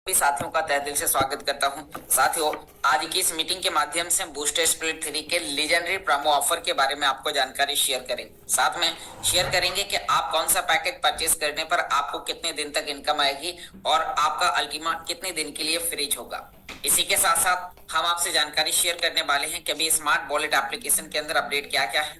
सभी साथियों का तहे दिल से स्वागत करता हूं। साथियों, आज की इस मीटिंग के माध्यम से बूस्टर स्प्लिट 3 के लीजेंडरी प्रोमो ऑफर के बारे में आपको जानकारी शेयर करेंगे। साथ में शेयर करेंगे कि आप कौन सा पैकेज परचेज करने पर आपको कितने दिन तक इनकम आएगी और आपका अल्टीमा कितने दिन के लिए फ्रीज होगा। इसी के साथ साथ हम आपसे जानकारी शेयर करने वाले हैं कि अभी स्मार्ट वॉलेट एप्लीकेशन के अंदर अपडेट क्या क्या है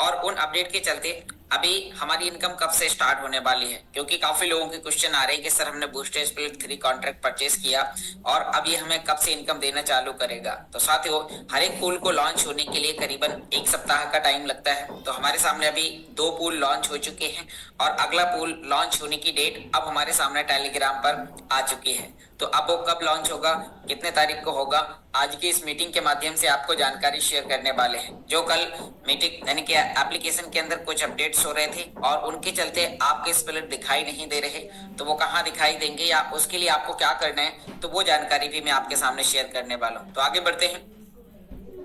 और उन अपडेट के चलते अभी हमारी इनकम कब से स्टार्ट होने वाली है, क्योंकि काफी लोगों के क्वेश्चन आ रहे हैं कि सर हमने बूस्टर स्प्लिट 3 कॉन्ट्रैक्ट परचेस किया और अब ये हमें कब से इनकम देना चालू करेगा। तो साथियों, हर एक पूल को लॉन्च होने के लिए करीबन एक सप्ताह का टाइम लगता है। तो हमारे सामने अभी 2 पूल लॉन्च हो चुके हैं और अगला पूल लॉन्च होने की डेट अब हमारे सामने टेलीग्राम पर आ चुकी है। तो अब वो कब लॉन्च होगा, कितने तारीख को होगा, आज की इस मीटिंग के माध्यम से आपको जानकारी शेयर करने वाले हैं। जो कल मीटिंग यानी कि एप्लीकेशन के अंदर कुछ अपडेट्स हो रहे थे और उनके चलते आपके स्प्लिट दिखाई नहीं दे रहे, तो वो कहाँ दिखाई देंगे या उसके लिए आपको क्या करना है, तो वो जानकारी भी मैं आपके सामने शेयर करने वाला हूँ। तो आगे बढ़ते हैं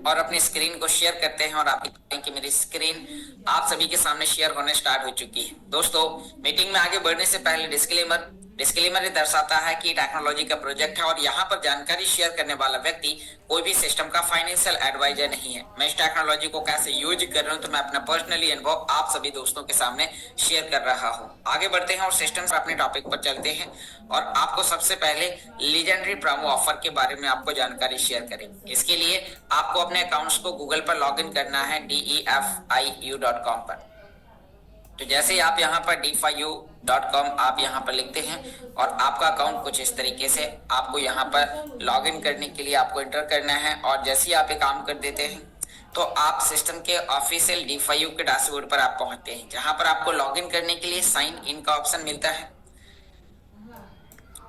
और अपनी स्क्रीन को शेयर करते हैं और आप देखते हैं कि मेरी स्क्रीन आप सभी के सामने शेयर होने स्टार्ट हो चुकी है। दोस्तों, मीटिंग में आगे बढ़ने से पहले डिस्क्लेमर ये दर्शाता है कि टेक्नोलॉजी का प्रोजेक्ट है और यहाँ पर जानकारी शेयर करने वाला व्यक्ति कोई भी सिस्टम का फाइनेंशियल एडवाइजर नहीं है। मैं इस टेक्नोलॉजी को कैसे यूज कर रहा हूँ तो मैं अपना पर्सनली अनुभव आप सभी दोस्तों के सामने शेयर कर रहा हूँ। आगे बढ़ते हैं और सिस्टम से अपने टॉपिक पर चलते हैं और आपको सबसे पहले लीजेंडरी प्रोमो ऑफर के बारे में आपको जानकारी शेयर करेंगे। इसके लिए आपको अपने अकाउंट्स को गूगल पर लॉग इन करना है defiu.com पर। तो जैसे ही आप यहाँ पर defiu.com आप यहाँ पर लिखते हैं और आपका अकाउंट कुछ इस तरीके से आपको यहाँ पर लॉग इन करने के लिए आपको एंटर करना है और जैसे ही आप ये काम कर देते हैं तो आप सिस्टम के ऑफिशियल defiu के डैशबोर्ड पर आप पहुंचते हैं, जहां पर आपको लॉग इन करने के लिए साइन इन का ऑप्शन मिलता है।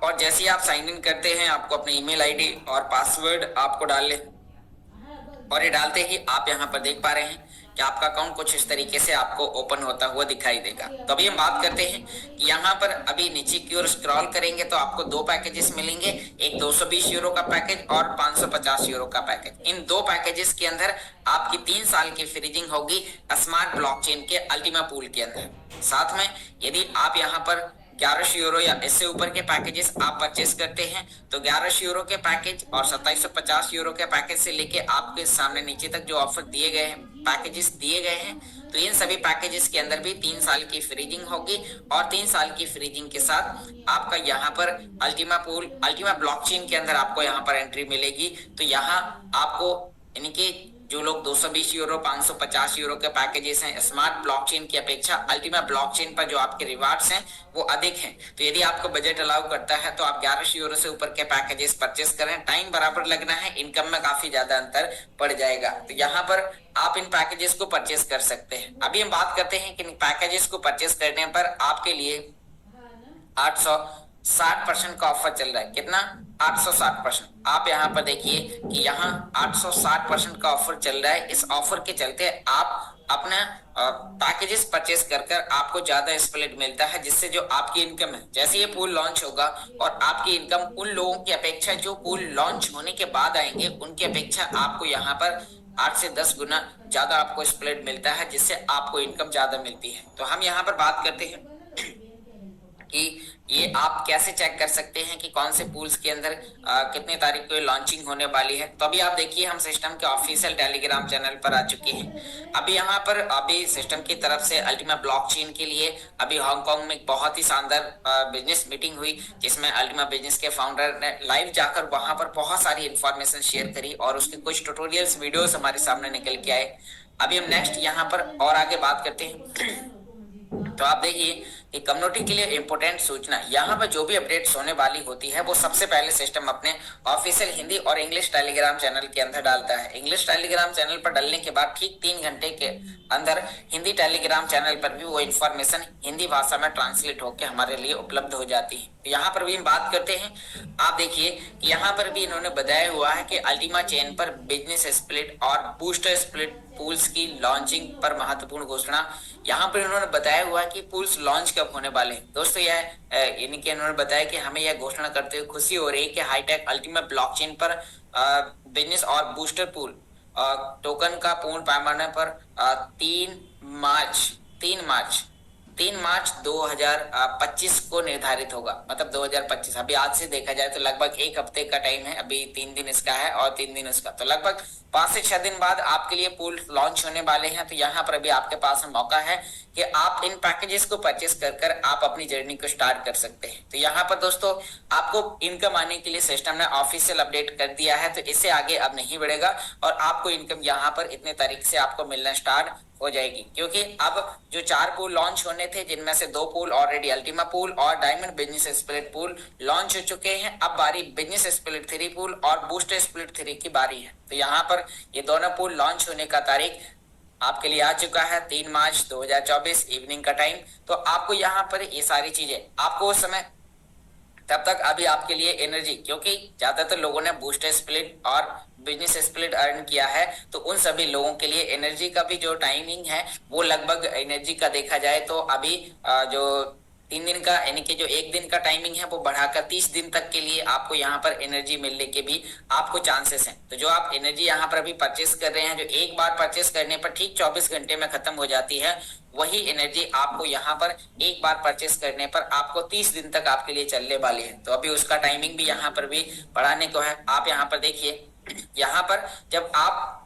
और जैसे ही आप साइन इन करते हैं आपको अपनी ईमेल आईडी और पासवर्ड आपको डाल ले और ये डालते ही आप यहाँ पर देख पा रहे हैं कि आपका अकाउंट कुछ इस तरीके से आपको ओपन होता हुआ दिखाई देगा। तो अभी हम बात करते हैं कि यहाँ पर अभी नीचे की ओर स्क्रॉल करेंगे तो आपको 2 पैकेजेस मिलेंगे, एक 220 यूरो का पैकेज और 550 यूरो का पैकेज। इन 2 पैकेजेस के अंदर आपकी 3 साल की फ्रीजिंग होगी स्मार्ट ब्लॉकचेन के अल्टीमा पूल के अंदर। साथ में यदि आप यहाँ पर 1100 यूरो या इससे ऊपर के पैकेजेस आप परचेस करते हैं तो 1100 यूरो के पैकेज और 2750 यूरो के पैकेज से लेके आपके सामने नीचे तक जो ऑफर दिए गए हैं, पैकेजेस दिए गए हैं, तो इन सभी पैकेजेस के अंदर भी 3 साल की फ्रीजिंग होगी और 3 साल की फ्रीजिंग के साथ आपका यहाँ पर अल्टीमा ब्लॉकचेन के अंदर आपको यहाँ पर एंट्री मिलेगी। तो यहाँ आपको यानी कि जो लोग 220 यूरो 550 यूरो के पैकेजेस हैं स्मार्ट ब्लॉकचेन की अपेक्षा अल्टीमा ब्लॉकचेन पर जो आपके रिवार्ड्स हैं वो अधिक हैं। तो यदि आपको बजट अलाउ करता है तो आप 1100 यूरो से ऊपर के पैकेजेस परचेस करें। टाइम बराबर लगना है, इनकम में काफी ज्यादा अंतर पड़ जाएगा। तो यहाँ पर आप इन पैकेजेस को परचेस कर सकते हैं। अभी हम बात करते हैं कि इन पैकेजेस को परचेस करने पर आपके लिए 860% का ऑफर चल रहा है। कितना? 860%। आप यहाँ पर देखिए कि यहाँ 860% का ऑफर चल रहा है। इस ऑफर के चलते आप अपना पैकेजेस परचेस कर आपको ज्यादा स्प्लिट मिलता है, जिससे जो आपकी इनकम है, जैसे ये पूल लॉन्च होगा और आपकी इनकम उन लोगों की अपेक्षा जो पूल लॉन्च होने के बाद आएंगे उनकी अपेक्षा आपको यहाँ पर 8 से 10 गुना ज्यादा आपको स्प्लिट मिलता है, जिससे आपको इनकम ज्यादा मिलती है। तो हम यहाँ पर बात करते हैं कि ये आप कैसे चेक कर सकते हैं कि कौन से पूल्स के अंदर कितने तारीख को लॉन्चिंग होने वाली है। तो अभी आप देखिए हम सिस्टम के ऑफिशियल टेलीग्राम चैनल पर आ चुके हैं। अभी यहाँ पर अभी सिस्टम की तरफ से अल्टीमा ब्लॉकचेन के लिए अभी हांगकांग में एक बहुत ही शानदार बिजनेस मीटिंग हुई, जिसमें अल्टीमा बिजनेस के फाउंडर ने लाइव जाकर वहां पर बहुत सारी इंफॉर्मेशन शेयर करी और उसके कुछ ट्यूटोरियल्स वीडियोस हमारे सामने निकल के आए। अभी हम नेक्स्ट यहाँ पर और आगे बात करते हैं। तो आप देखिए कि कम्युनिटी के लिए इंपोर्टेंट सूचना, यहाँ पर जो भी अपडेट्स होने वाली होती है वो सबसे पहले सिस्टम अपने ऑफिशियल हिंदी और इंग्लिश टेलीग्राम चैनल के अंदर डालता है। इंग्लिश टेलीग्राम चैनल पर डालने के बाद ठीक 3 घंटे के अंदर हिंदी टेलीग्राम चैनल पर भी वो इन्फॉर्मेशन हिंदी भाषा में ट्रांसलेट होकर हमारे लिए उपलब्ध हो जाती है। तो यहाँ पर भी हम बात करते हैं। आप देखिए कि यहाँ पर भी इन्होंने बताया हुआ है कि अल्टीमा चेन पर बिजनेस स्प्लिट और बूस्टर स्प्लिट पूल्स की लॉन्चिंग पर महत्वपूर्ण घोषणा। यहाँ पर इन्होंने बताया हुआ है कि पूल्स लॉन्च कब होने वाले हैं। दोस्तों, यह यानी कि इन्होंने बताया कि हमें यह घोषणा करते हुए खुशी हो रही है कि हाईटेक अल्टीमा ब्लॉकचेन पर बिजनेस और बूस्टर पूल टोकन का पूर्ण पैमाने पर 3 मार्च 3 मार्च 2025 को निर्धारित होगा। मतलब 2025 अभी आज से देखा जाए तो लगभग एक हफ्ते का टाइम है, अभी 3 दिन इसका है और 3 दिन उसका, तो लगभग 5 से 6 दिन बाद आपके लिए पूल लॉन्च होने वाले हैं। तो यहाँ पर अभी आपके पास मौका है कि आप इन पैकेजेस को परचेस कर आप अपनी जर्नी को स्टार्ट कर सकते हैं। तो यहाँ पर दोस्तों आपको इनकम आने के लिए सिस्टम ने ऑफिशियल अपडेट कर दिया है, तो इससे आगे अब नहीं बढ़ेगा और आपको इनकम यहाँ पर इतने तारीख से आपको मिलना स्टार्ट हो जाएगी। क्योंकि अब जो 4 पूल लॉन्च होने थे, जिनमें से 2 पूल ऑलरेडी अल्टीमा पूल और diamond business split pool launch हो चुके हैं, अब बारी बिजनेस स्प्लिट 3 पूल और बूस्टर स्प्लिट 3 की बारी है। तो यहाँ पर ये दोनों पूल लॉन्च होने का तारीख आपके लिए आ चुका है 3 मार्च 2024 इवनिंग का टाइम। तो आपको यहाँ पर ये सारी चीजें आपको उस समय तब तक अभी आपके लिए एनर्जी, क्योंकि ज्यादातर लोगों ने बूस्टर स्प्लिट और बिजनेस स्प्लिट अर्न किया है, तो उन सभी लोगों के लिए एनर्जी का भी जो टाइमिंग है वो लगभग एनर्जी का देखा जाए तो अभी जो 3 दिन का यानी कि जो 1 दिन का टाइमिंग है वो बढ़ाकर 30 दिन तक के लिए आपको यहाँ पर एनर्जी मिलने के भी आपको चांसेस हैं। तो जो आप एनर्जी यहाँ पर अभी परचेस कर रहे हैं, जो एक बार परचेस करने पर ठीक 24 घंटे में खत्म हो जाती है, वही एनर्जी आपको यहाँ पर एक बार परचेस करने पर आपको 30 दिन तक आपके लिए चलने वाली है। तो अभी उसका टाइमिंग भी यहाँ पर भी बढ़ाने को है। आप यहाँ पर देखिए, यहाँ पर जब आप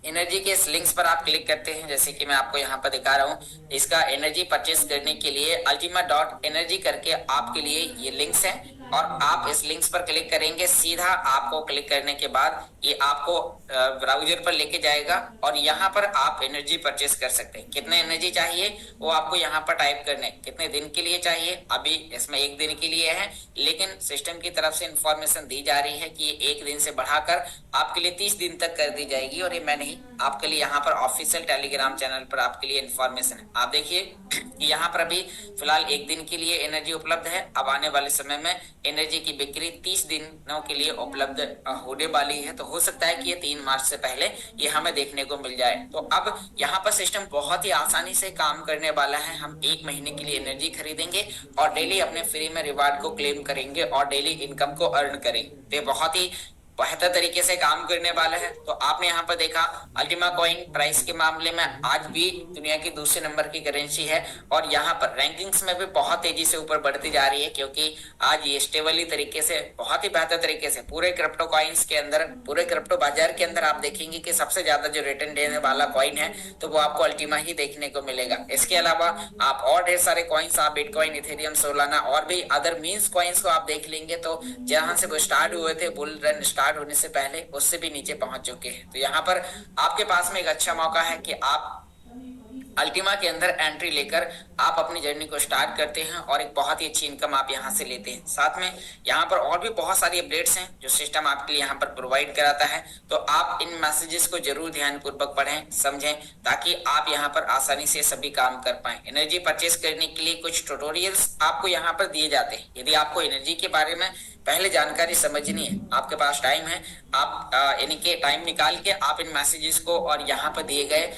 एनर्जी के इस लिंक्स पर आप क्लिक करते हैं, जैसे कि मैं आपको यहाँ पर दिखा रहा हूँ, इसका एनर्जी परचेस करने के लिए ultima.energy करके आपके लिए ये लिंक्स है और आप इस लिंक्स पर क्लिक करेंगे। सीधा आपको क्लिक करने के बाद ये आपको ब्राउजर पर लेके जाएगा और यहाँ पर आप एनर्जी परचेस कर सकते हैं। कितने एनर्जी चाहिए वो आपको यहाँ पर टाइप करने, कितने दिन के लिए चाहिए, अभी इसमें 1 दिन के लिए है, लेकिन सिस्टम की तरफ से इंफॉर्मेशन दी जा रही है कि ये 1 दिन से बढ़ाकर आपके लिए 30 दिन तक कर दी जाएगी। और ये मैं नहीं, आपके लिए यहाँ पर ऑफिशियल टेलीग्राम चैनल पर आपके लिए इंफॉर्मेशन है। आप देखिए कि यहाँ पर अभी फिलहाल 1 दिन के लिए एनर्जी उपलब्ध है। अब आने वाले समय में एनर्जी की बिक्री 30 दिनों के लिए उपलब्ध होने वाली है। तो हो सकता है कि ये 3 मार्च से पहले ये हमें देखने को मिल जाए। तो अब यहाँ पर सिस्टम बहुत ही आसानी से काम करने वाला है। हम 1 महीने के लिए एनर्जी खरीदेंगे और डेली अपने फ्री में रिवार्ड को क्लेम करेंगे और डेली इनकम को अर्न करेंगे। तो बहुत ही बेहतर तरीके से काम करने वाला है। तो आपने यहाँ पर देखा अल्टीमा कॉइन प्राइस के मामले में आज भी दुनिया की दूसरे नंबर की करेंसी है और यहाँ पर रैंकिंग्स में भी बहुत तेजी से ऊपर बढ़ती जा रही है, क्योंकि आज ये स्टेबली तरीके से, बहुत ही बेहतर तरीके से पूरे क्रिप्टो कॉइन्स के अंदर, पूरे क्रिप्टो बाजार के अंदर आप देखेंगे कि सबसे ज्यादा जो रिटर्न देने वाला कॉइन है तो वो आपको अल्टीमा ही देखने को मिलेगा। इसके अलावा आप और ढेर सारे कॉइन्स, आप बिटकॉइन, इथेरियम, सोलाना और भी अदर मीन्स कॉइन्स को आप देख लेंगे तो जहां से वो स्टार्ट हुए थे बुल रन स्टार्ट होने से पहले, उससे भी नीचे पहुंच चुके हैं। तो यहाँ पर आपके पास में एक अच्छा मौका है कि आप अल्टीमा के अंदर एंट्री लेकर आप अपनी जर्नी को स्टार्ट करते हैं और एक बहुत ही अच्छी इनकम आप यहां से लेते हैं। साथ में यहाँ पर और भी बहुत सारी अपडेट्स हैं जो सिस्टम आपके लिए यहाँ पर प्रोवाइड कराता है। तो आप इन मैसेजेस को जरूर ध्यानपूर्वक पढ़ें, समझें, ताकि आप यहाँ पर आसानी से सभी काम कर पाएं। एनर्जी परचेस करने के लिए कुछ ट्यूटोरियल्स आपको यहाँ पर दिए जाते हैं। यदि आपको एनर्जी के बारे में पहले जानकारी समझनी है, आपके पास टाइम है, आप यानी कि टाइम निकाल के आप इन मैसेजेस को और यहाँ पर दिए गए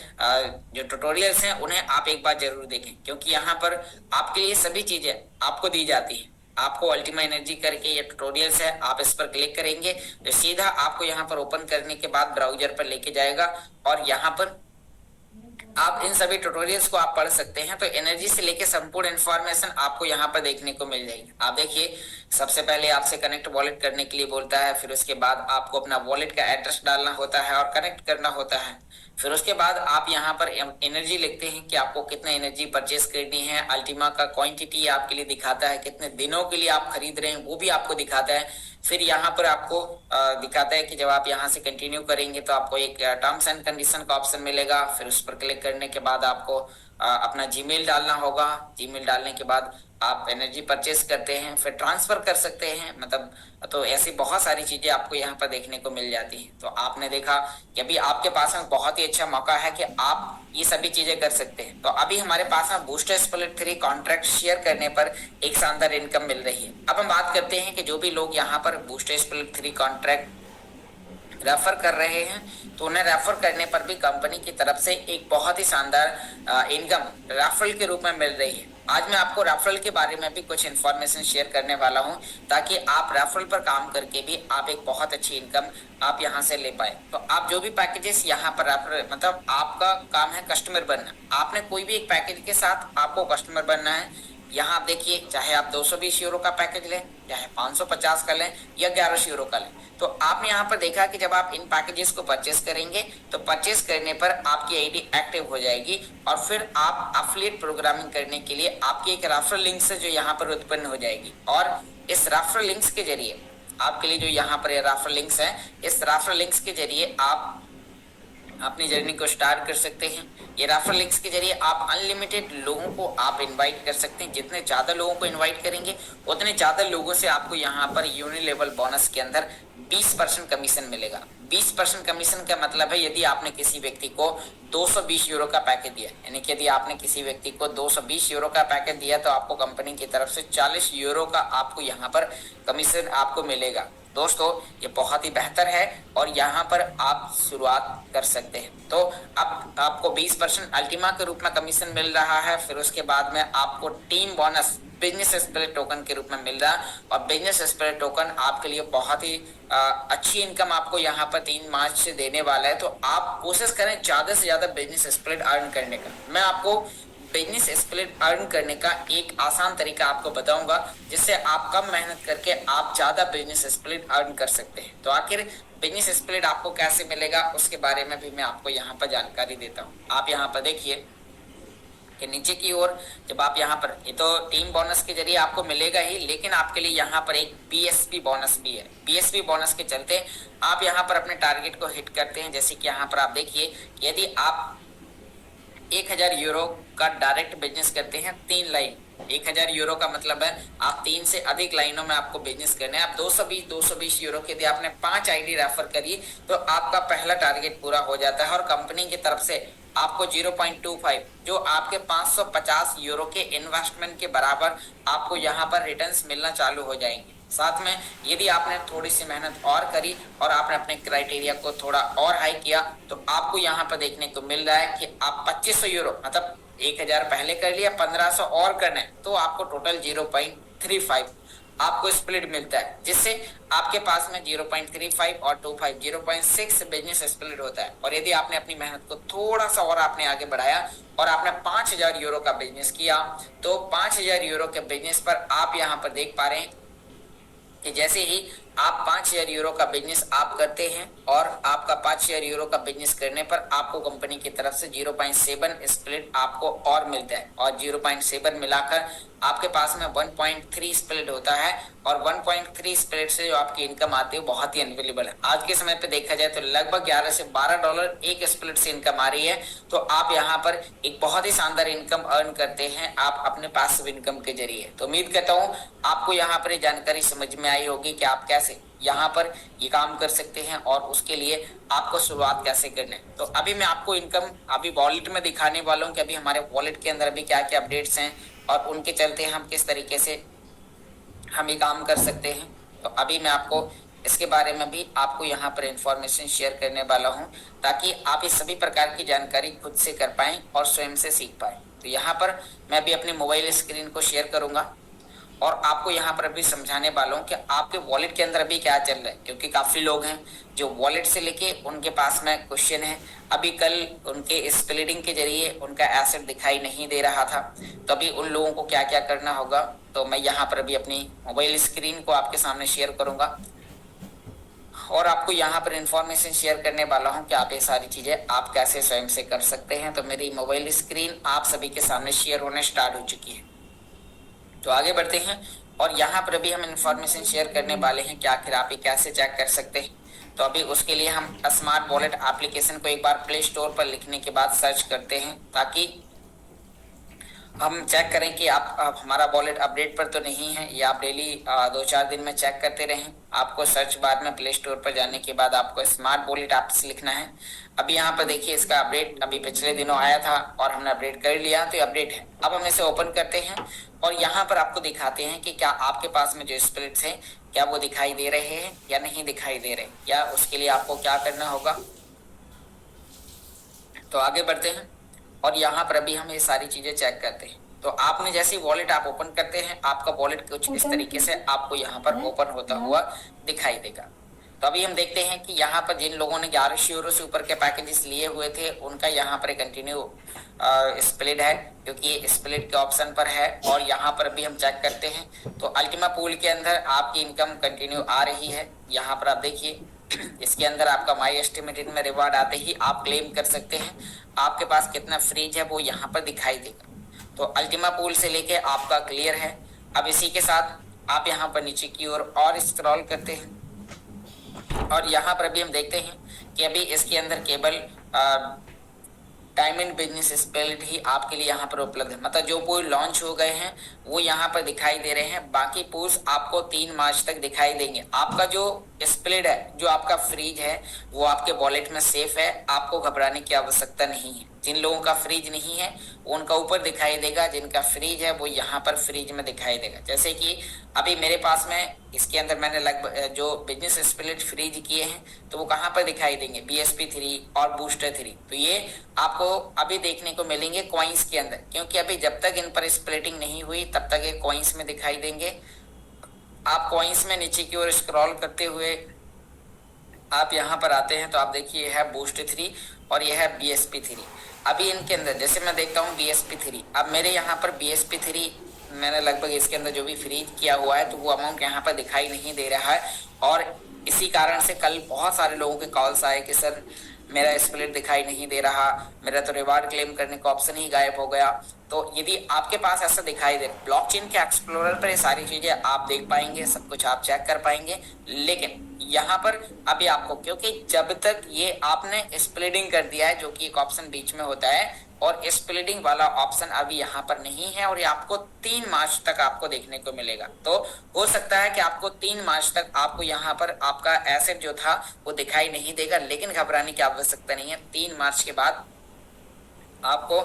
जो ट्यूटोरियल्स हैं उन्हें आप एक बार जरूर देखें, क्योंकि यहाँ पर आपके लिए सभी चीजें आपको दी जाती है। आपको अल्टीमा एनर्जी करके ये ट्यूटोरियल्स है, आप इस पर क्लिक करेंगे तो सीधा आपको यहाँ पर ओपन करने के बाद ब्राउजर पर लेके जाएगा और यहाँ पर आप इन सभी ट्यूटोरियल्स को आप पढ़ सकते हैं। तो एनर्जी से लेके संपूर्ण इंफॉर्मेशन आपको यहाँ पर देखने को मिल जाएगी। आप देखिए, सबसे पहले आपसे कनेक्ट वॉलेट करने के लिए बोलता है, फिर उसके बाद आपको अपना वॉलेट का एड्रेस डालना होता है और कनेक्ट करना होता है। फिर उसके बाद आप यहाँ पर एनर्जी लिखते हैं कि आपको कितना एनर्जी परचेस करनी है। अल्टीमा का क्वांटिटी आपके लिए दिखाता है, कितने दिनों के लिए आप खरीद रहे हैं वो भी आपको दिखाता है। फिर यहाँ पर आपको दिखाता है कि जब आप यहाँ से कंटिन्यू करेंगे तो आपको एक टर्म्स एंड कंडीशन का ऑप्शन मिलेगा। फिर उस पर क्लिक करने के बाद आपको अपना जीमेल डालना होगा। जीमेल डालने के बाद आप एनर्जी परचेस करते हैं, फिर ट्रांसफर कर सकते हैं, मतलब तो ऐसी बहुत सारी चीजें आपको यहाँ पर देखने को मिल जाती हैं। तो आपने देखा कि अभी आपके पास में बहुत ही अच्छा मौका है कि आप ये सभी चीजें कर सकते हैं। तो अभी हमारे पास में बूस्टर स्प्लिट 3 कॉन्ट्रैक्ट शेयर करने पर एक शानदार इनकम मिल रही है। अब हम बात करते हैं कि जो भी लोग यहाँ पर बूस्टर स्प्लिट 3 कॉन्ट्रैक्ट रेफर कर रहे हैं तो उन्हें रेफर करने पर भी कंपनी की तरफ से एक बहुत ही शानदार इनकम रेफरल के रूप में मिल रही है। आज मैं आपको रेफरल के बारे में भी कुछ इन्फॉर्मेशन शेयर करने वाला हूं, ताकि आप रेफरल पर काम करके भी आप एक बहुत अच्छी इनकम आप यहां से ले पाए। तो आप जो भी पैकेजेस यहां पर रेफरल, मतलब आपका काम है कस्टमर बनना। आपने कोई भी एक पैकेज के साथ आपको कस्टमर बनना है। यहाँ आप देखिए, चाहे आप 220 यूरो का पैकेज लें, चाहे 550 का लें या 1100 यूरो का लें, तो आपने यहाँ पर देखा कि जब आप इन पैकेजेस को परचेस करेंगे तो परचेस करने पर आपकी आईडी एक्टिव हो जाएगी और फिर आप एफिलिएट प्रोग्रामिंग करने के लिए आपकी एक रेफरल लिंक से जो यहाँ पर उत्पन्न हो जाएगी। और इस रेफरल लिंक्स के जरिए आपके लिए जो यहाँ पर रेफरल लिंक्स हैं, इस रेफरल लिंक्स के जरिए आप अपनी जर्नी को स्टार्ट कर सकते हैं। ये रेफरल लिंक्स के जरिए आप अनलिमिटेड लोगों को आप इनवाइट कर सकते हैं। जितने ज़्यादा लोगों को इनवाइट करेंगे उतने ज़्यादा लोगों से आपको यहाँ पर यूनिलेवल बोनस के अंदर 20% कमीशन मिलेगा। 20% कमीशन का मतलब है, यदि आपने किसी व्यक्ति को 220 यूरो का पैकेज दिया, यानी कि यदि आपने किसी व्यक्ति को 220 यूरो का पैकेज दिया तो आपको कंपनी की तरफ से 40 यूरो का आपको यहाँ पर कमीशन आपको मिलेगा। दोस्तों ये बहुत ही बेहतर है और यहाँ पर आप शुरुआत कर सकते हैं। तो अब आपको 20% अल्टीमा के रूप में कमीशन मिल रहा है। फिर उसके बाद में आपको team bonus business spirit token के रूप में मिल रहा है और बिजनेस स्पिरिट टोकन आपके लिए बहुत ही अच्छी इनकम आपको यहाँ पर 3 मार्च से देने वाला है। तो आप कोशिश करें ज़्यादा से ज़्यादा बिजनेस स्पिरिट अर्न करने का। मैं आपको बिजनेस स्पिरिट अर्न करने का एक आसान तरीका आपको बताऊंगा, जिससे आप कम मेहनत करके आप ज़्यादा बिजनेस स्पिरिट अर्न कर सकते हैं। तो आखिर बिजनेस स्पिरिट आपको कैसे मिलेगा उसके बारे में भी मैं आपको यहाँ पर जानकारी देता हूँ। आप यहाँ पर देखिए कि नीचे की ओर जब आप यहाँ पर, ये तो टीम बोनस के जरिए आपको मिलेगा ही, लेकिन आपके लिए यहाँ पर एक बीएसपी बोनस भी है। बीएसपी बोनस के चलते आप यहाँ पर अपने टारगेट को हिट करते हैं। जैसे कि यहाँ पर आप देखिए, यदि आप 1000 यूरो का डायरेक्ट बिजनेस करते हैं 3 लाइन, 1000 यूरो का मतलब है आप 3 से अधिक लाइनों में आपको बिजनेस करना है। आप 220 यूरो के यदि आपने 5 आईडी रेफर करी तो आपका पहला टारगेट पूरा हो जाता है और कंपनी की तरफ से आपको 0.25 जो आपके 550 यूरो के इन्वेस्टमेंट के बराबर आपको यहाँ पर रिटर्न्स मिलना चालू हो जाएंगे। साथ में यदि आपने थोड़ी सी मेहनत और करी और आपने अपने क्राइटेरिया को थोड़ा और हाई किया तो आपको यहाँ पर देखने को मिल रहा है कि आप 2500 यूरो, मतलब 1000 पहले कर लिया, 1500 और करना है तो आपको टोटल 0.35 आपको स्प्लिट मिलता है, जिससे आपके पास में 0.35 और 25 0.6 बिजनेस स्प्लिट होता है। और यदि आपने अपनी मेहनत को थोड़ा सा और आपने आगे बढ़ाया और आपने 5000 यूरो का बिजनेस किया तो 5000 यूरो के बिजनेस पर आप यहाँ पर देख पा रहे हैं कि जैसे ही आप 5000 यूरो का बिजनेस आप करते हैं और आपका 5000 यूरो का बिजनेस करने पर आपको कंपनी की तरफ से 0.7 स्प्लिट आपको और मिलता है और 0.7 मिलाकर आपके पास में 1.3 स्प्लिट होता है और 1.3 स्प्लिट से जो आपकी इनकम आती है बहुत ही अनबिलीवेबल है। आज के समय पे देखा जाए तो लगभग 11 से 12 डॉलर एक स्प्लिट से इनकम आ रही है। तो आप यहाँ पर एक बहुत ही शानदार इनकम अर्न करते हैं आप अपने पैसिव इनकम के जरिए। तो उम्मीद करता हूँ आपको यहाँ पर जानकारी समझ में आई होगी कि आप कैसे यहाँ पर ये काम कर सकते हैं और उसके लिए आपको शुरुआत कैसे करना है। तो अभी मैं आपको इनकम अभी वॉलेट में दिखाने वाला हूँ कि अभी हमारे वॉलेट के अंदर अभी क्या क्या अपडेट्स हैं और उनके चलते हम किस तरीके से हम ये काम कर सकते हैं। तो अभी मैं आपको इसके बारे में भी आपको यहाँ पर इंफॉर्मेशन शेयर करने वाला हूँ ताकि आप इस सभी प्रकार की जानकारी खुद से कर पाएं और स्वयं से सीख पाएं। तो यहाँ पर मैं भी अपने मोबाइल स्क्रीन को शेयर करूँगा और आपको यहाँ पर अभी समझाने वाला हूँ कि आपके वॉलेट के अंदर अभी क्या चल रहा है, क्योंकि काफ़ी लोग हैं जो वॉलेट से लेके उनके पास में क्वेश्चन है। अभी कल उनके स्प्लिटिंग के जरिए उनका एसेट दिखाई नहीं दे रहा था, तो अभी उन लोगों को क्या क्या करना होगा तो मैं यहाँ पर अभी अपनी मोबाइल स्क्रीन को आपके सामने शेयर करूँगा और आपको यहाँ पर इंफॉर्मेशन शेयर करने वाला हूँ कि आप ये सारी चीज़ें आप कैसे स्वयं से कर सकते हैं। तो मेरी मोबाइल स्क्रीन आप सभी के सामने शेयर होने स्टार्ट हो चुकी है। तो आगे बढ़ते हैं और यहाँ पर अभी हम इंफॉर्मेशन शेयर करने वाले हैं कि आखिर आप ये कैसे चेक कर सकते हैं। तो अभी उसके लिए हम स्मार्ट वॉलेट एप्लीकेशन को एक बार प्ले स्टोर पर लिखने के बाद सर्च करते हैं ताकि हम चेक करें कि आप हमारा वॉलेट अपडेट पर तो नहीं है या आप डेली 2-4 दिन में चेक करते रहें। आपको सर्च बार में प्ले स्टोर पर जाने के बाद आपको स्मार्ट वॉलेट ऐप्स लिखना है। अभी यहाँ पर देखिए इसका अपडेट अभी पिछले दिनों आया था और हमने अपडेट कर लिया, तो ये अपडेट है। अब हम इसे ओपन करते हैं और यहाँ पर आपको दिखाते हैं कि क्या आपके पास में जो स्प्लिट्स हैं क्या वो दिखाई दे रहे हैं या नहीं दिखाई दे रहे, या उसके लिए आपको क्या करना होगा। तो आगे बढ़ते हैं और यहाँ पर अभी हम ये सारी चीज़ें चेक करते हैं। तो आपने जैसे वॉलेट आप ओपन करते हैं, आपका वॉलेट कुछ इस तरीके से आपको यहाँ पर ओपन होता हुआ दिखाई देगा। तो अभी हम देखते हैं कि यहाँ पर जिन लोगों ने 1100 यूरो से ऊपर के पैकेजेस लिए हुए थे उनका यहाँ पर कंटिन्यू स्प्लिट है, क्योंकि ये स्प्लिट के ऑप्शन पर है। और यहाँ पर भी हम चेक करते हैं तो अल्टीमा पूल के अंदर आपकी इनकम कंटिन्यू आ रही है। यहाँ पर आप देखिए इसके अंदर आपका माई एस्टिमेटेड में रिवार्ड आते ही आप क्लेम कर सकते हैं। आपके पास कितना फ्रीज है वो यहाँ पर दिखाई देगा। तो अल्टीमा पूल से लेके आपका क्लियर है। अब इसी के साथ आप यहाँ पर नीचे की ओर और स्क्रॉल करते हैं और यहाँ पर भी हम देखते हैं कि अभी इसके अंदर केवल डायमंड बिजनेस स्प्लिट ही आपके लिए यहाँ पर उपलब्ध है। मतलब जो पूल लॉन्च हो गए हैं वो यहाँ पर दिखाई दे रहे हैं, बाकी पूल्स आपको 3 मार्च तक दिखाई देंगे। आपका जो स्प्लिट है, जो आपका फ्रीज है, वो आपके वॉलेट में सेफ है, आपको घबराने की आवश्यकता नहीं है। जिन लोगों का फ्रीज नहीं है उनका ऊपर दिखाई देगा, जिनका फ्रीज है वो यहाँ पर फ्रीज में दिखाई देगा। जैसे कि अभी मेरे पास में इसके अंदर मैंने लगभग जो बिजनेस स्प्लिट फ्रीज किए हैं तो वो कहाँ पर दिखाई देंगे, BSP3 और बूस्टर 3। तो ये आपको अभी देखने को मिलेंगे कॉइन्स के अंदर, क्योंकि अभी जब तक इन पर स्प्लिटिंग नहीं हुई तब तक ये कॉइन्स में दिखाई देंगे। आप कॉइन्स में नीचे की ओर स्क्रॉल करते हुए आप यहाँ पर आते हैं तो आप देखिए है बूस्ट 3 और यह है BSP3। अभी इनके अंदर जैसे मैं देखता हूँ BSP3, अब मेरे यहाँ पर BSP3 मैंने लगभग इसके अंदर जो भी फ्रीज किया हुआ है तो वो अमाउंट यहाँ पर दिखाई नहीं दे रहा है। और इसी कारण से कल बहुत सारे लोगों के कॉल्स आए कि सर मेरा स्प्लिट दिखाई नहीं दे रहा, मेरा तो रिवार्ड क्लेम करने का ऑप्शन ही गायब हो गया। तो यदि आपके पास ऐसा दिखाई दे, ब्लॉकचेन के एक्सप्लोरर पर ये सारी चीजें आप देख पाएंगे, सब कुछ आप चेक कर पाएंगे। लेकिन यहाँ पर अभी आपको, क्योंकि जब तक ये आपने स्प्लिटिंग कर दिया है, जो कि एक ऑप्शन बीच में होता है, और स्प्लिटिंग वाला ऑप्शन अभी यहाँ पर नहीं है और ये आपको 3 मार्च तक आपको देखने को मिलेगा। तो हो सकता है कि आपको 3 मार्च तक आपको यहाँ पर आपका एसेट जो था वो दिखाई नहीं देगा, लेकिन घबराने की आवश्यकता नहीं है। 3 मार्च के बाद आपको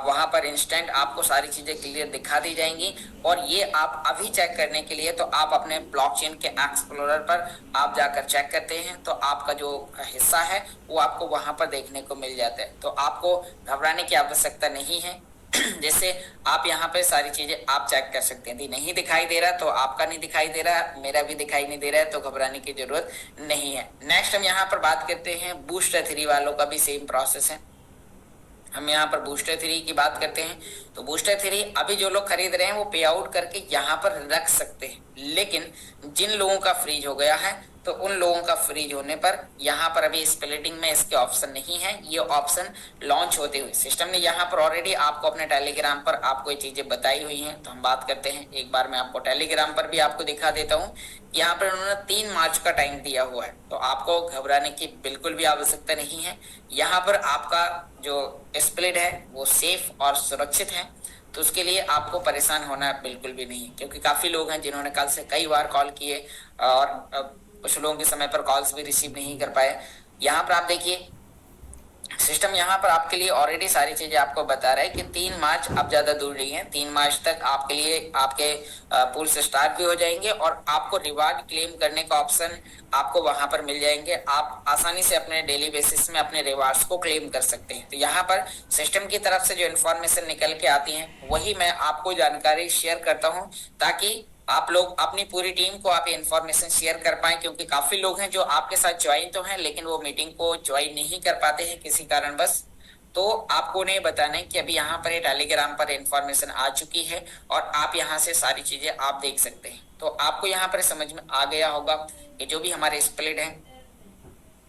वहां पर इंस्टेंट आपको सारी चीजें क्लियर दिखा दी जाएंगी। और ये आप अभी चेक करने के लिए तो आप अपने ब्लॉकचेन के एक्सप्लोरर पर आप जाकर चेक करते हैं तो आपका जो हिस्सा है वो आपको वहां पर देखने को मिल जाता है। तो आपको घबराने की आवश्यकता नहीं है। जैसे आप यहाँ पे सारी चीजें आप चेक कर सकते हैं। यदि नहीं दिखाई दे रहा तो आपका नहीं दिखाई दे रहा, मेरा भी दिखाई नहीं दे रहा है, तो घबराने की जरूरत नहीं है। नेक्स्ट हम यहाँ पर बात करते हैं बूस्टर 3 वालों का भी सेम प्रोसेस है। हम यहाँ पर बूस्टर 3 की बात करते हैं तो बूस्टर 3 अभी जो लोग खरीद रहे हैं वो पे आउट करके यहाँ पर रख सकते हैं, लेकिन जिन लोगों का फ्रीज हो गया है तो उन लोगों का फ्रीज होने पर यहाँ पर अभी स्प्लिटिंग में इसके ऑप्शन नहीं है। ये ऑप्शन लॉन्च होते हुए सिस्टम ने यहाँ पर ऑलरेडी आपको अपने टेलीग्राम पर आपको ये चीजें बताई हुई हैं। तो हम बात करते हैं, एक बार मैं आपको टेलीग्राम पर भी आपको दिखा देता हूँ। यहाँ पर उन्होंने 3 मार्च का टाइम दिया हुआ है, तो आपको घबराने की बिल्कुल भी आवश्यकता नहीं है। यहाँ पर आपका जो स्प्लिट है वो सेफ और सुरक्षित है, तो उसके लिए आपको परेशान होना बिल्कुल भी नहीं, क्योंकि काफी लोग हैं जिन्होंने कल से कई बार कॉल किए और कुछ लोगों के समय पर कॉल्स भी रिसीव नहीं कर पाए। यहाँ पर आप देखिए सिस्टम यहाँ पर आपके लिए ऑलरेडी सारी चीजें आपको बता रहा है कि 3 मार्च अब ज्यादा दूर नहीं है। 3 मार्च तक आपके लिए आपके पूल से स्टार्ट भी हो जाएंगे और आपको रिवार्ड क्लेम करने का ऑप्शन आपको वहां पर मिल जाएंगे। आप आसानी से अपने डेली बेसिस में अपने रिवार्ड्स को क्लेम कर सकते हैं। तो यहाँ पर सिस्टम की तरफ से जो इन्फॉर्मेशन निकल के आती है वही मैं आपको जानकारी शेयर करता हूँ, ताकि आप लोग अपनी पूरी टीम को आप इन्फॉर्मेशन शेयर कर पाए, क्योंकि काफी लोग हैं जो आपके साथ ज्वाइन तो हैं लेकिन वो मीटिंग को ज्वाइन नहीं कर पाते हैं किसी कारणवश। तो आपको उन्हें बताना है कि अभी यहाँ पर टेलीग्राम पर इन्फॉर्मेशन आ चुकी है और आप यहाँ से सारी चीजें आप देख सकते हैं। तो आपको यहाँ पर समझ में आ गया होगा कि जो भी हमारे स्प्लिट हैं,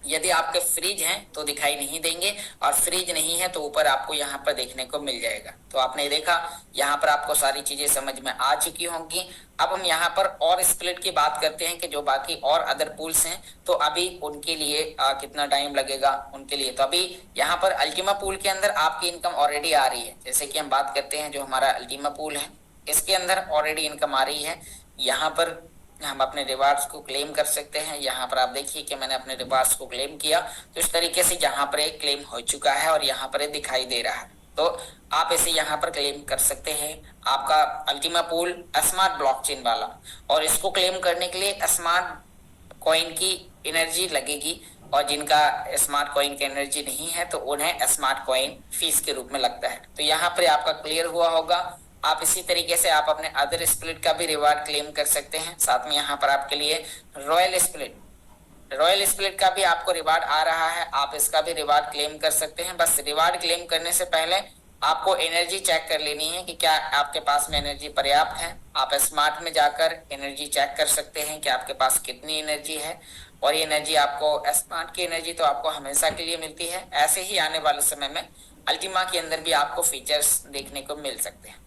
यदि आपके फ्रीज हैं तो दिखाई नहीं देंगे और फ्रीज नहीं है तो ऊपर आपको यहाँ पर देखने को मिल जाएगा। तो आपने देखा यहाँ पर आपको सारी चीजें समझ में आ चुकी होंगी। अब हम यहाँ पर और स्प्लिट की बात करते हैं कि जो बाकी और अदर पूल्स हैं तो अभी उनके लिए कितना टाइम लगेगा उनके लिए। तो अभी यहाँ पर अल्टीमा पूल के अंदर आपकी इनकम ऑलरेडी आ रही है। जैसे कि हम बात करते हैं जो हमारा अल्टीमा पूल है इसके अंदर ऑलरेडी इनकम आ रही है। यहाँ पर हम अपने रिवार्ड्स को क्लेम कर सकते हैं। यहाँ पर आप देखिए कि मैंने अपने रिवार्ड्स को क्लेम किया, तो इस तरीके से यहाँ पर एक क्लेम हो चुका है और यहाँ पर दिखाई दे रहा है। तो आप इसे यहाँ पर क्लेम कर सकते हैं। आपका अल्टीमा पूल स्मार्ट ब्लॉकचेन वाला, और इसको क्लेम करने के लिए स्मार्ट कॉइन की एनर्जी लगेगी, और जिनका स्मार्ट कॉइन की एनर्जी नहीं है तो उन्हें स्मार्ट कॉइन फीस के रूप में लगता है। तो यहाँ पर आपका क्लियर हुआ होगा। आप इसी तरीके से आप अपने अदर स्प्लिट का भी रिवार्ड क्लेम कर सकते हैं। साथ में यहाँ पर आपके लिए रॉयल स्प्लिट का भी आपको रिवार्ड आ रहा है, आप इसका भी रिवार्ड क्लेम कर सकते हैं। बस रिवार्ड क्लेम करने से पहले आपको एनर्जी चेक कर लेनी है कि क्या आपके पास में एनर्जी पर्याप्त है। आप स्मार्ट में जाकर एनर्जी चेक कर सकते हैं कि आपके पास कितनी एनर्जी है, और ये एनर्जी आपको स्मार्ट की एनर्जी तो आपको हमेशा के लिए मिलती है। ऐसे ही आने वाले समय में अल्टीमा के अंदर भी आपको फीचर्स देखने को मिल सकते हैं।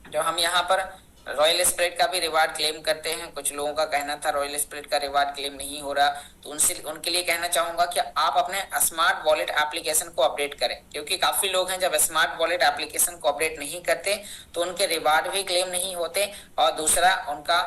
जो हम यहाँ पर रॉयल स्प्लिट का भी रिवार्ड क्लेम करते हैं, कुछ लोगों का कहना था रॉयल स्प्लिट का रिवार्ड क्लेम नहीं हो रहा, तो उनके लिए कहना चाहूंगा कि आप अपने स्मार्ट वॉलेट एप्लीकेशन को अपडेट करें, क्योंकि काफी लोग हैं जब स्मार्ट वॉलेट एप्लीकेशन को अपडेट नहीं करते तो उनके रिवार्ड भी क्लेम नहीं होते, और दूसरा उनका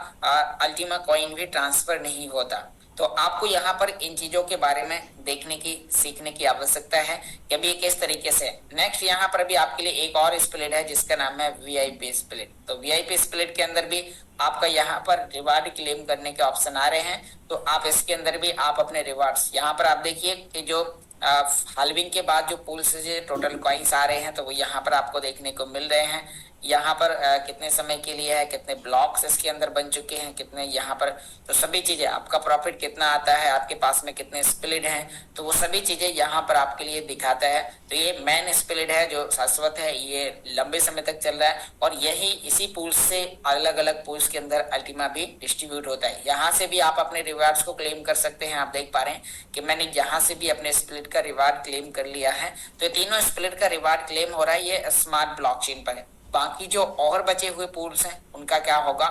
अल्टीमा कॉइन भी ट्रांसफर नहीं होता। तो आपको यहाँ पर इन चीजों के बारे में देखने की सीखने की आवश्यकता है कि अभी किस तरीके से। नेक्स्ट यहाँ पर भी आपके लिए एक और स्प्लिट है जिसका नाम है वीआईपी स्प्लिट। तो वीआईपी स्प्लिट के अंदर भी आपका यहाँ पर रिवार्ड क्लेम करने के ऑप्शन आ रहे हैं, तो आप इसके अंदर भी आप अपने रिवार्ड्स यहाँ पर आप देखिए कि जो हाल्विंग के बाद जो पूल से टोटल कॉइन्स आ रहे हैं तो वो यहाँ पर आपको देखने को मिल रहे हैं। यहाँ पर कितने समय के लिए है, कितने ब्लॉक्स इसके अंदर बन चुके हैं, कितने यहाँ पर, तो सभी चीजें, आपका प्रॉफिट कितना आता है, आपके पास में कितने स्प्लिट हैं, तो वो सभी चीजें यहाँ पर आपके लिए दिखाता है। तो ये मेन स्प्लिट है जो शाश्वत है, ये लंबे समय तक चल रहा है, और यही इसी पूल्स से अलग अलग पूल्स के अंदर अल्टीमा भी डिस्ट्रीब्यूट होता है। यहाँ से भी आप अपने रिवार्ड्स को क्लेम कर सकते हैं। आप देख पा रहे हैं कि मैंने यहाँ से भी अपने स्प्लिट का रिवार्ड क्लेम कर लिया है। तो तीनों स्प्लिट का रिवार्ड क्लेम हो रहा है, ये स्मार्ट ब्लॉकचेन पर है। बाकी जो और बचे हुए पूल्स हैं उनका क्या होगा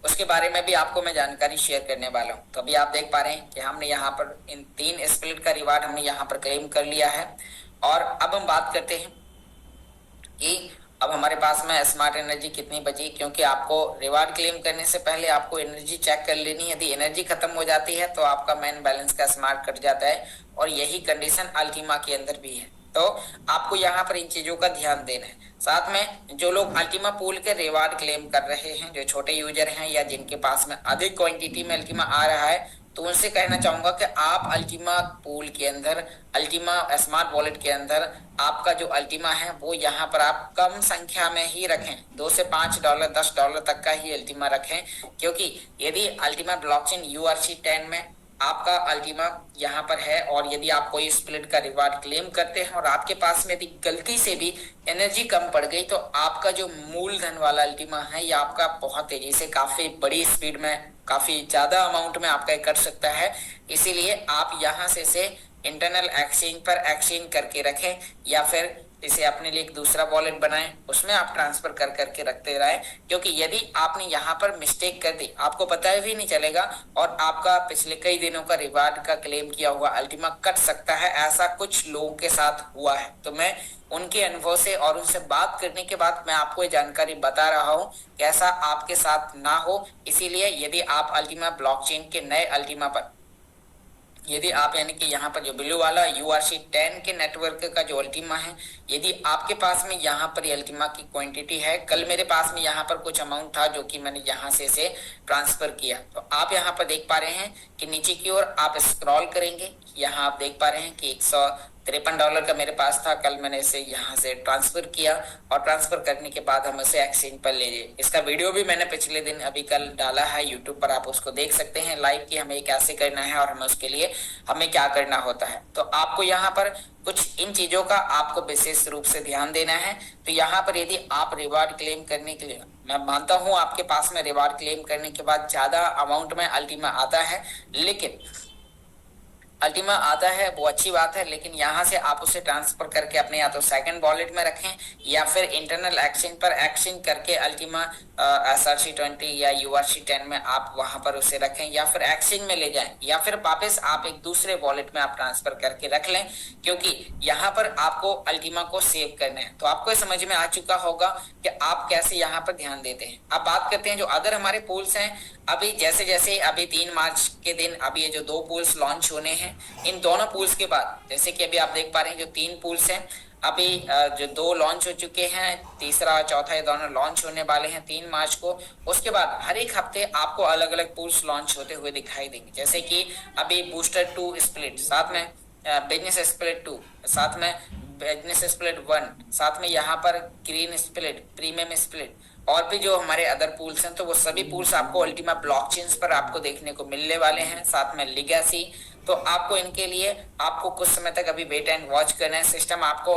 उसके बारे में भी आपको मैं जानकारी शेयर करने वाला हूं। तो अभी आप देख पा रहे हैं कि हमने यहाँ पर इन 3 स्प्लिट का रिवार्ड हमने यहाँ पर क्लेम कर लिया है। और अब हम बात करते हैं कि अब हमारे पास में स्मार्ट एनर्जी कितनी बची, क्योंकि आपको रिवार्ड क्लेम करने से पहले आपको एनर्जी चेक कर लेनी है। यदि एनर्जी खत्म हो जाती है तो आपका मेन बैलेंस का स्मार्ट कट जाता है, और यही कंडीशन अल्टीमा के अंदर भी है। तो आपको यहाँ पर इन चीजों का ध्यान देना है। साथ में जो लोग अल्टीमा पूल के रिवार्ड क्लेम कर रहे हैं, जो छोटे यूजर हैं या जिनके पास में अधिक क्वांटिटी में अल्टीमा आ रहा है, तो उनसे कहना चाहूंगा कि आप अल्टीमा पूल के अंदर, अल्टीमा स्मार्ट वॉलेट के अंदर आपका जो अल्टीमा है वो यहाँ पर आप कम संख्या में ही रखें। $2 से $5 $10 तक का ही अल्टीमा रखें, क्योंकि यदि अल्टीमा ब्लॉकचेन URC10 में आपका अल्टीमा यहाँ पर है, और यदि आप कोई स्प्लिट का रिवार्ड क्लेम करते हैं और आपके पास में यदि गलती से भी एनर्जी कम पड़ गई, तो आपका जो मूलधन वाला अल्टीमा है या आपका बहुत तेजी से काफी बड़ी स्पीड में काफी ज्यादा अमाउंट में आपका कर सकता है। इसीलिए आप यहाँ से इसे इंटरनल एक्सचेंज पर एक्सचेंज करके रखें, या फिर इसे अपने लिए एक दूसरा वॉलेट बनाएं, उसमें आप ट्रांसफर कर करके रखते रहें। क्योंकि यदि आपने यहाँ पर मिस्टेक कर दी, आपको पता भी नहीं चलेगा, और आपका पिछले कई दिनों का रिवार्ड का क्लेम किया हुआ अल्टीमा कट सकता है। ऐसा कुछ लोगों के साथ हुआ है, तो मैं उनके अनुभव से और उनसे बात करने के बाद मैं आपको ये जानकारी बता रहा हूँ कि ऐसा आपके साथ ना हो। इसीलिए यदि आप अल्टीमा ब्लॉकचेन के नए अल्टीमा पर, यदि आप यानी कि यहाँ पर जो ब्लू वाला URC10 के नेटवर्क का जो अल्टीमा है, यदि आपके पास में यहाँ पर अल्टीमा की क्वांटिटी है, कल मेरे पास में यहाँ पर कुछ अमाउंट था जो कि मैंने यहाँ से इसे ट्रांसफर किया, तो आप यहाँ पर देख पा रहे हैं कि नीचे की ओर आप स्क्रॉल करेंगे, यहाँ आप देख पा रहे हैं कि $153 का मेरे पास था, कल मैंने इसे यहाँ से ट्रांसफर किया, और ट्रांसफर करने के बाद हम इसे एक्सचेंज पर ले जाए। इसका वीडियो भी मैंने पिछले दिन अभी कल डाला है यूट्यूब पर, आप उसको देख सकते हैं लाइव कि हमें कैसे करना है और हमें उसके लिए हमें क्या करना होता है। तो आपको यहाँ पर कुछ इन चीजों का आपको विशेष रूप से ध्यान देना है। तो यहाँ पर यदि आप रिवार्ड क्लेम करने के लिए, मैं मानता हूँ आपके पास में रिवार्ड क्लेम करने के बाद ज्यादा अमाउंट में अल्टीमा आता है, लेकिन अल्टीमा आता है वो अच्छी बात है, लेकिन यहाँ से आप उसे ट्रांसफर करके अपने या तो सेकंड वॉलेट में रखें, या फिर इंटरनल एक्सचेंज पर एक्सचेंज करके अल्टीमा SRC20 या URC10 में आप वहां पर उसे रखें, या फिर एक्सचेंज में ले जाएं, या फिर वापस आप एक दूसरे वॉलेट में आप ट्रांसफर करके रख लें, क्योंकि यहाँ पर आपको अल्टीमा को सेव करना है। तो आपको समझ में आ चुका होगा कि आप कैसे यहाँ पर ध्यान देते हैं। अब बात करते हैं जो अदर हमारे पूल्स हैं। अभी जैसे जैसे अभी 3 मार्च के दिन अभी ये जो 2 पूल्स लॉन्च होने हैं, इन दोनों पूल्स के बाद, जैसे कि अभी आप देख पा रहे हैं जो 3 पूल्स हैं, अभी जो 2 लॉन्च हो चुके हैं, तीसरा चौथा ये दोनों लॉन्च होने वाले हैं 3 मार्च को। उसके बाद हर एक हफ्ते आपको अलग अलग पूल्स लॉन्च होते हुए दिखाई देंगे, जैसे कि अभी बूस्टर 2 स्प्लिट, साथ में बिजनेस स्प्लिट 2, साथ में बिजनेस स्प्लिट 1, साथ में यहाँ पर ग्रीन स्प्लिट, प्रीमियम स्प्लिट और भी जो हमारे अदर पूल्स हैं, तो वो सभी पूल्स आपको अल्टीमा ब्लॉकचेन्स पर आपको देखने को मिलने वाले हैं। साथ में लीगेसी, तो आपको इनके लिए आपको कुछ समय तक अभी वेट एंड वॉच करना है। सिस्टम आपको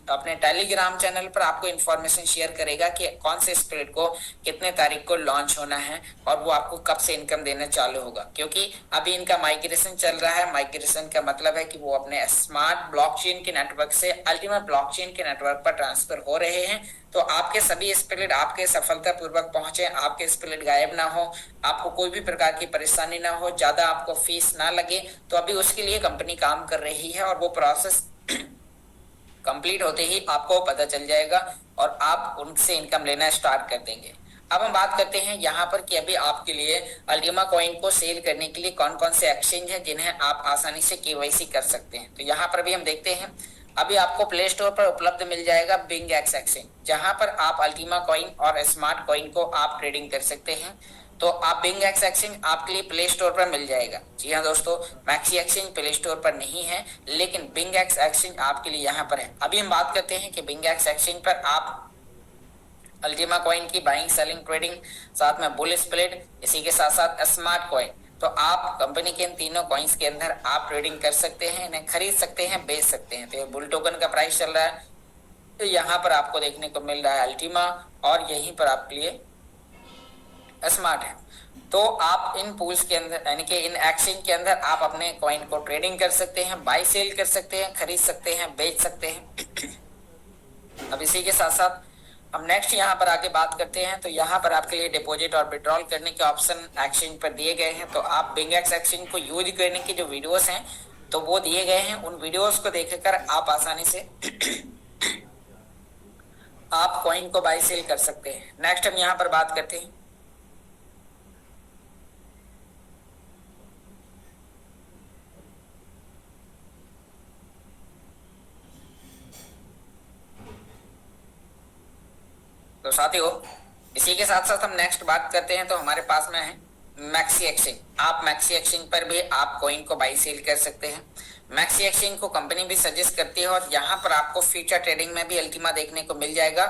अपने टेलीग्राम चैनल पर आपको इन्फॉर्मेशन शेयर करेगा कि कौन से स्प्लिट को कितने तारीख को लॉन्च होना है और वो आपको कब से इनकम देना चालू होगा, क्योंकि अभी इनका माइग्रेशन चल रहा है। माइग्रेशन का मतलब है कि वो अपने स्मार्ट ब्लॉकचेन के नेटवर्क से अल्टीमा ब्लॉकचेन के नेटवर्क पर ट्रांसफर हो रहे हैं। तो आपके सभी स्प्लिट आपके सफलतापूर्वक पहुंचे, आपके स्प्लिट गायब ना हो, आपको कोई भी प्रकार की परेशानी ना हो, ज्यादा आपको फीस ना लगे, तो अभी उसके लिए कंपनी काम कर रही है और वो प्रोसेस कंप्लीट होते ही आपको पता चल जाएगा और आप उनसे इनकम लेना स्टार्ट कर देंगे। अब हम बात करते हैं यहाँ पर कि अभी आपके लिए अल्टीमा कॉइन को सेल करने के लिए कौन कौन से एक्सचेंज हैं जिन्हें आप आसानी से केवाईसी कर सकते हैं। तो यहाँ पर भी हम देखते हैं, अभी आपको प्ले स्टोर पर उपलब्ध मिल जाएगा बिंगएक्स एक्सचेंज, जहां पर आप अल्टीमा कॉइन और स्मार्ट कॉइन को आप ट्रेडिंग कर सकते हैं। तो आप बिंगएक्स एक्सचेंज आपके लिए प्ले स्टोर पर मिल जाएगा। जी हाँ दोस्तों, मैक्सी एक्सचेंज प्ले स्टोर पर नहीं है, लेकिन बिंगएक्स एक्सचेंज आपके लिए यहाँ पर है। अभी हम बात करते हैं कि बिंगएक्स एक्सचेंज पर आप अल्टीमा कॉइन की बाइंग, सेलिंग, ट्रेडिंग, साथ में बुल स्प्लिट, इसी के साथ साथ स्मार्ट कॉइन, तो आप कंपनी के इन तीनों कॉइन्स के अंदर आप ट्रेडिंग कर सकते हैं, इन्हें खरीद सकते हैं, बेच सकते हैं। तो ये बुल टोकन का प्राइस चल रहा है, तो यहाँ पर आपको देखने को मिल रहा है अल्टीमा और यहीं पर आपके लिए स्मार्ट है। तो आप इन पूल्स के अंदर यानी कि इन एक्सचेंज के अंदर आप अपने कॉइन को ट्रेडिंग कर सकते हैं, बाय सेल कर सकते हैं, खरीद सकते हैं, बेच सकते हैं। अब इसी के साथ साथ हम नेक्स्ट यहाँ पर आके बात करते हैं। तो यहाँ पर आपके लिए डिपॉजिट और विड्रॉल करने के ऑप्शन एक्सचेंज पर दिए गए हैं। तो आप बिंगएक्स एक्सचेंज को यूज करने के जो वीडियोस हैं तो वो दिए गए हैं, उन वीडियोस को देखकर आप आसानी से आप कॉइन को बाय सेल कर सकते हैं। नेक्स्ट हम यहाँ पर बात करते हैं, तो साथियों इसी के साथ साथ हम नेक्स्ट बात करते हैं। तो हमारे पास में है मैक्सी एक्सचेंज। आप मैक्सी एक्सचेंज पर भी आप कॉइन को बाई सेल कर सकते हैं। मैक्सी एक्सचेंज को कंपनी भी सजेस्ट करती है और यहाँ पर आपको फ्यूचर ट्रेडिंग में भी अल्टीमा देखने को मिल जाएगा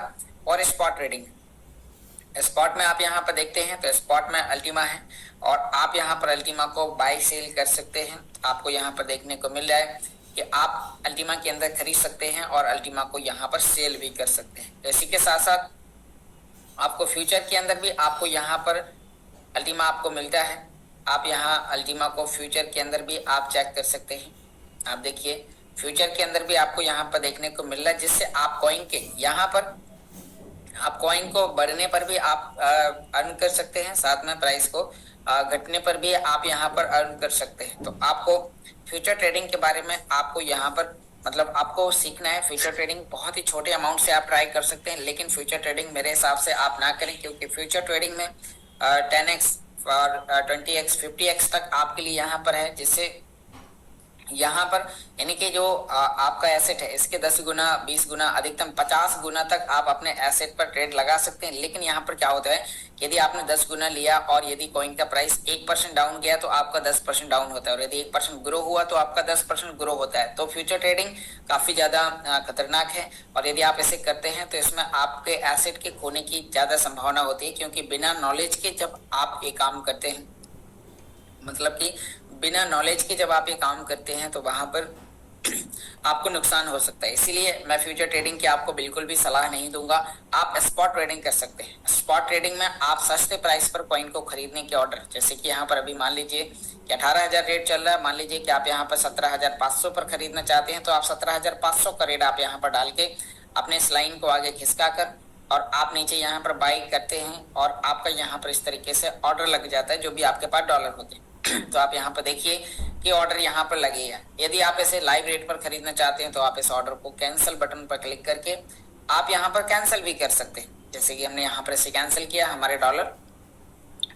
और स्पॉट ट्रेडिंग। स्पॉट में आप यहाँ पर देखते हैं तो स्पॉट में अल्टीमा है और आप यहाँ पर अल्टीमा को बाई सेल कर सकते हैं। आपको यहाँ पर देखने को मिल रहा है कि आप अल्टीमा के अंदर खरीद सकते हैं और अल्टीमा को यहाँ पर सेल भी कर सकते हैं। इसी के साथ साथ आपको फ्यूचर के अंदर भी आपको यहाँ पर अल्टीमा आपको मिलता है। आप यहाँ अल्टीमा को फ्यूचर के अंदर भी आप चेक कर सकते हैं। आप देखिए फ्यूचर के अंदर भी आपको यहाँ पर देखने को मिल रहा है, जिससे आप कॉइन के यहाँ पर आप कॉइन को बढ़ने पर भी आप अर्न कर सकते हैं, साथ में प्राइस को घटने पर भी आप यहाँ पर अर्न कर सकते हैं। तो आपको फ्यूचर ट्रेडिंग के बारे में आपको यहाँ पर मतलब आपको सीखना है। फ्यूचर ट्रेडिंग बहुत ही छोटे अमाउंट से आप ट्राई कर सकते हैं, लेकिन फ्यूचर ट्रेडिंग मेरे हिसाब से आप ना करें, क्योंकि फ्यूचर ट्रेडिंग में 10x और 20x 50x तक आपके लिए यहाँ पर है, जिससे यहाँ पर यानी कि जो आपका एसेट है इसके 10 गुना 20 गुना अधिकतम 50 गुना तक आप अपने एसेट पर ट्रेड लगा सकते हैं। लेकिन यहाँ पर क्या होता है, यदि आपने 10 गुना लिया और यदि कॉइन का प्राइस 1% डाउन गया तो आपका 10% डाउन होता है, और यदि 1% ग्रो हुआ तो आपका 10% ग्रो होता है। तो फ्यूचर ट्रेडिंग काफी ज्यादा खतरनाक है और यदि आप इसे करते हैं तो इसमें आपके एसेट के खोने की ज्यादा संभावना होती है, क्योंकि बिना नॉलेज के जब आप ये काम करते हैं, मतलब कि बिना नॉलेज के जब आप ये काम करते हैं तो वहां पर आपको नुकसान हो सकता है। इसीलिए मैं फ्यूचर ट्रेडिंग की आपको बिल्कुल भी सलाह नहीं दूंगा। आप स्पॉट ट्रेडिंग कर सकते हैं। स्पॉट ट्रेडिंग में आप सस्ते प्राइस पर कॉइन को खरीदने के ऑर्डर, जैसे कि यहाँ पर अभी मान लीजिए कि 18,000 रेट चल रहा है, मान लीजिए कि आप यहाँ पर 17,500 पर खरीदना चाहते हैं, तो आप 17,500 का रेट आप यहाँ पर डाल के अपने इस लाइन को आगे खिसका कर और आप नीचे यहाँ पर बाई करते हैं और आपका यहाँ पर इस तरीके से ऑर्डर लग जाता है, जो भी आपके पास डॉलर होते हैं। तो आप यहाँ पर देखिए कि ऑर्डर यहाँ पर लगेगा। यदि आप इसे लाइव रेट पर खरीदना चाहते हैं तो आप इस ऑर्डर को कैंसिल बटन पर क्लिक करके आप यहाँ पर कैंसिल भी कर सकते हैं, जैसे कि हमने यहाँ पर इसे कैंसिल किया, हमारे डॉलर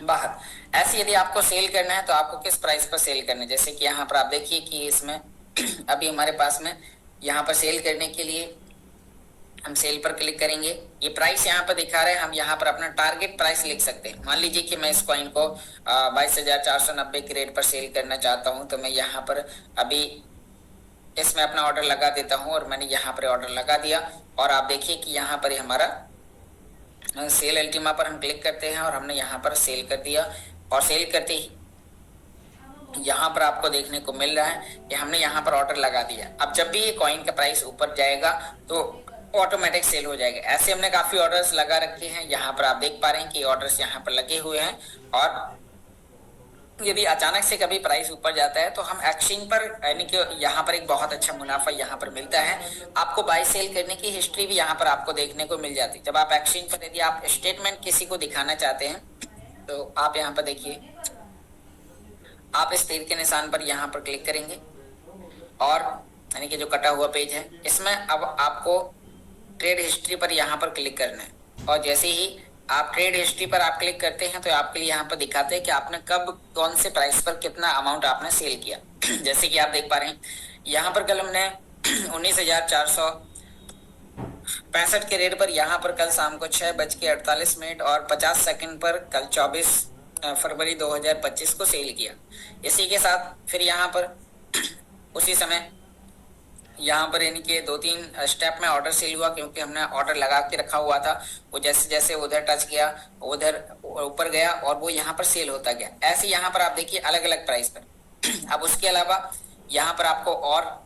बाहर। ऐसे यदि आपको सेल करना है तो आपको किस प्राइस पर सेल करना है, जैसे कि यहाँ पर आप देखिए कि इसमें अभी हमारे पास में यहाँ पर सेल करने के लिए हम सेल पर क्लिक करेंगे। ये प्राइस यहाँ पर दिखा रहे हैं, हम यहाँ पर अपना टारगेट प्राइस लिख सकते हैं। मान लीजिए कि मैं इस कॉइन को 22,490 के रेट पर सेल करना चाहता हूँ, तो मैं यहाँ पर अभी इसमें अपना ऑर्डर लगा देता हूं और मैंने यहाँ पर ऑर्डर लगा दिया और आप देखिए कि यहाँ पर हमारा सेल अल्टीमा पर हम क्लिक करते हैं और हमने यहाँ पर सेल कर दिया और सेल करते ही यहाँ पर आपको देखने को मिल रहा है कि हमने यहाँ पर ऑर्डर लगा दिया। अब जब भी ये कॉइन का प्राइस ऊपर जाएगा तो ऑटोमेटिक सेल हो जाएगा। ऐसे हमने काफी ऑर्डर्स लगा रखे हैं। यहाँ पर आप देख पा रहे हैं कि ऑर्डर्स यहाँ पर लगे हुए हैं और यदि अचानक से कभी प्राइस ऊपर जाता है तो हम एक्सचेंज पर यानी कि यहाँ पर एक बहुत अच्छा मुनाफा यहाँ पर मिलता है। आपको बाय सेल करने की हिस्ट्री भी यहाँ पर आपको देखने को मिल जाती है। जब आप एक्सचेंज पर यदि आप स्टेटमेंट किसी को दिखाना चाहते हैं तो आप यहाँ पर देखिए, आप इस तीर के निशान पर यहाँ पर क्लिक करेंगे और यानी कि जो कटा हुआ पेज है इसमें अब आपको ट्रेड हिस्ट्री पर यहाँ पर क्लिक करना है और जैसे ही आप ट्रेड हिस्ट्री पर आप क्लिक करते हैं तो आपके लिए यहाँ पर दिखाते हैं कि आपने कब कौन से प्राइस पर कितना अमाउंट आपने सेल किया। जैसे कि आप देख पा रहे हैं यहाँ पर कल हमने 19,465 के रेट पर यहाँ पर कल शाम को 6:48 और 50 सेकंड पर कल 24 फरवरी 2025 को सेल किया। इसी के साथ फिर यहाँ पर उसी समय यहाँ पर यानी कि 2-3 स्टेप में ऑर्डर सेल हुआ क्योंकि हमने ऑर्डर लगा के रखा हुआ था। वो जैसे जैसे उधर टच किया उधर ऊपर गया और वो यहाँ पर सेल होता गया। ऐसे यहाँ पर आप देखिए अलग अलग प्राइस पर। अब उसके अलावा यहाँ पर आपको और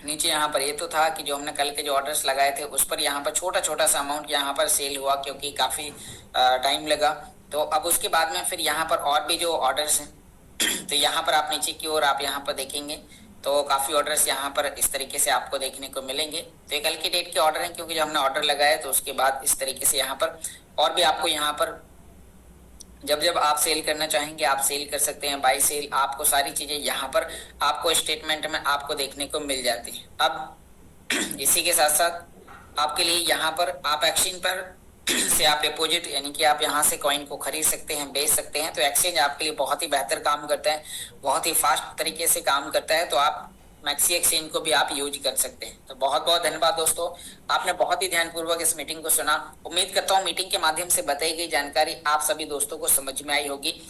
नीचे यहाँ पर ये तो था कि जो हमने कल के जो ऑर्डर्स लगाए थे उस पर यहाँ पर छोटा छोटा सा अमाउंट यहाँ पर सेल हुआ क्योंकि काफी टाइम लगा। तो अब उसके बाद में फिर यहाँ पर और भी जो ऑर्डर्स हैं तो यहाँ पर आप नीचे की ओर आप यहाँ पर देखेंगे तो काफी ऑर्डर्स यहाँ पर इस तरीके से आपको देखने को मिलेंगे। तो ये कल की डेट के ऑर्डर हैं क्योंकि जब हमने ऑर्डर लगाया तो उसके बाद इस तरीके से यहाँ पर और भी आपको यहाँ पर जब जब आप सेल करना चाहेंगे आप सेल कर सकते हैं। बाय सेल आपको सारी चीजें यहाँ पर आपको स्टेटमेंट में आपको देखने को मिल जाती है। अब इसी के साथ साथ आपके लिए यहाँ पर आप एक्सचेंज पर से आप डिपॉजिट यानी कि आप यहाँ से कॉइन को खरीद सकते हैं, बेच सकते हैं। तो एक्सचेंज आपके लिए बहुत ही बेहतर काम करता है, बहुत ही फास्ट तरीके से काम करता है। तो आप मैक्सी एक्सचेंज को भी आप यूज कर सकते हैं। तो बहुत बहुत धन्यवाद दोस्तों, आपने बहुत ही ध्यानपूर्वक इस मीटिंग को सुना। उम्मीद करता हूँ मीटिंग के माध्यम से बताई गई जानकारी आप सभी दोस्तों को समझ में आई होगी।